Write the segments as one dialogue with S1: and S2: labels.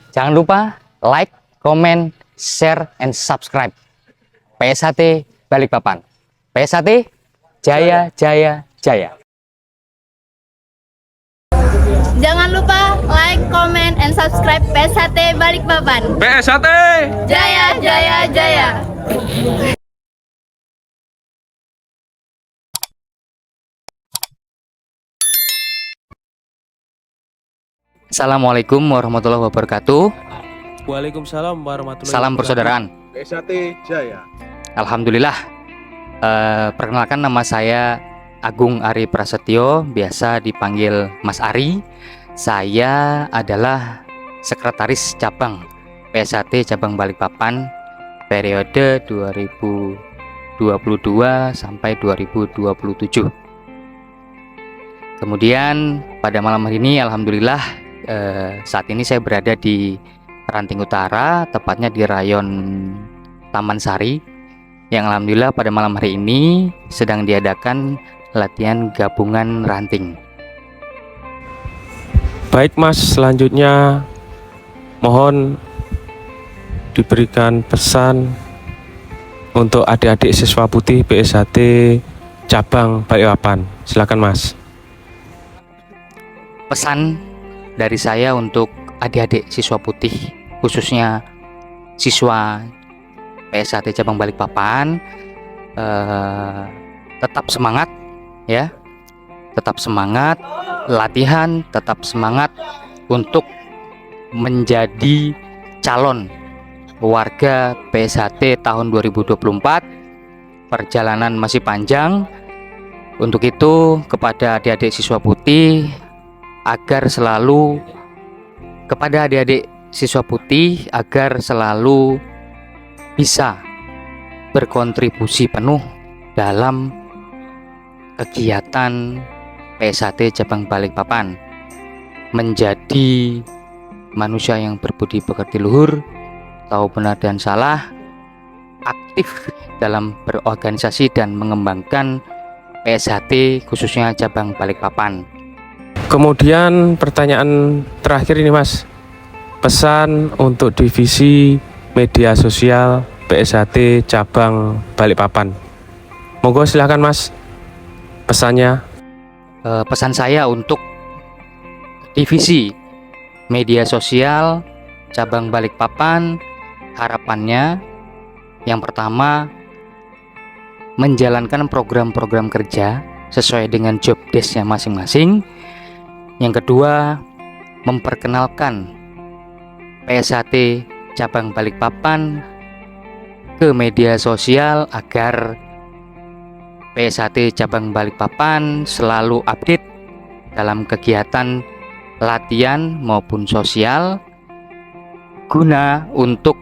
S1: Jangan lupa like, comment, share, and subscribe. PSHT Balikpapan. PSHT Jaya Jaya Jaya.
S2: Jangan lupa like, comment, and subscribe PSHT Balikpapan.
S3: PSHT
S2: Jaya Jaya Jaya.
S1: Assalamualaikum warahmatullahi wabarakatuh.
S3: Waalaikumsalam warahmatullahi
S1: Salam
S3: wabarakatuh.
S1: persaudaraan.
S4: PSHT Jaya.
S1: Alhamdulillah. Perkenalkan, nama saya Agung Ari Prasetyo, biasa dipanggil Mas Ari. Saya adalah Sekretaris Cabang PSHT Cabang Balikpapan periode 2022 sampai 2027. Kemudian pada malam hari ini alhamdulillah saat ini saya berada di Ranting Utara, tepatnya di rayon Taman Sari, yang alhamdulillah pada malam hari ini sedang diadakan latihan gabungan ranting.
S3: Baik Mas, selanjutnya mohon diberikan pesan untuk adik-adik siswa putih PSHT Cabang Balikpapan. Silakan Mas.
S1: Pesan dari saya untuk adik-adik siswa putih, khususnya siswa PSHT Cabang Balikpapan, tetap semangat ya, tetap semangat latihan, tetap semangat untuk menjadi calon warga PSHT tahun 2024. Perjalanan masih panjang. Untuk itu kepada adik-adik siswa putih, agar selalu bisa berkontribusi penuh dalam kegiatan PSHT Cabang Balikpapan, menjadi manusia yang berbudi pekerti luhur, tahu benar dan salah, aktif dalam berorganisasi dan mengembangkan PSHT khususnya Cabang Balikpapan.
S3: Kemudian pertanyaan terakhir ini Mas, pesan untuk divisi media sosial PSHT Cabang Balikpapan. Monggo silakan Mas, pesannya.
S1: Pesan saya untuk divisi media sosial Cabang Balikpapan, harapannya yang pertama, menjalankan program-program kerja sesuai dengan job desk-nya masing-masing. Yang kedua, memperkenalkan PSHT Cabang Balikpapan ke media sosial agar PSHT Cabang Balikpapan selalu update dalam kegiatan latihan maupun sosial, guna untuk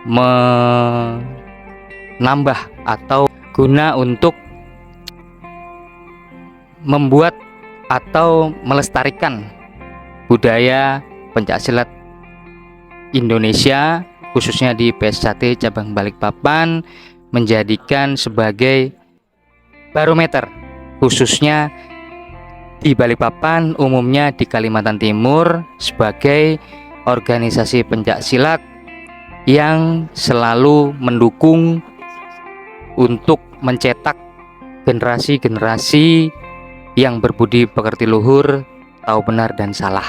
S1: menambah atau guna untuk membuat atau melestarikan budaya pencaksilat Indonesia, khususnya di PSHT Cabang Balikpapan, menjadikan sebagai barometer, khususnya di Balikpapan, umumnya di Kalimantan Timur, sebagai organisasi pencaksilat yang selalu mendukung untuk mencetak generasi-generasi yang berbudi pekerti luhur, tahu benar dan salah.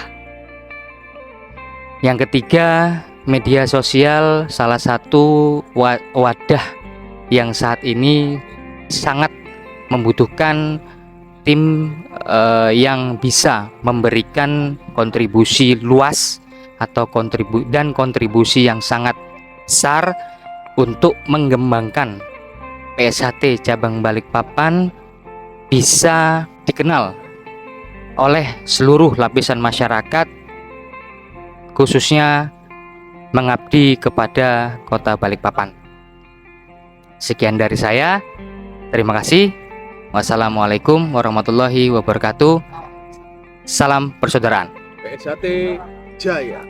S1: Yang ketiga, media sosial salah satu wadah yang saat ini sangat membutuhkan tim yang bisa memberikan kontribusi luas atau kontribusi yang sangat besar untuk mengembangkan PSHT Cabang Balikpapan bisa dikenal oleh seluruh lapisan masyarakat, khususnya mengabdi kepada Kota Balikpapan. Sekian dari saya. Terima kasih. Wassalamualaikum warahmatullahi wabarakatuh. Salam persaudaraan.
S4: PSHT Jaya.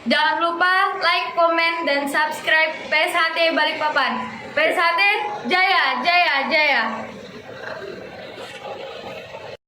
S2: Jangan lupa like, komen, dan subscribe PSHT Balikpapan. PSHT Jaya, Jaya, Jaya.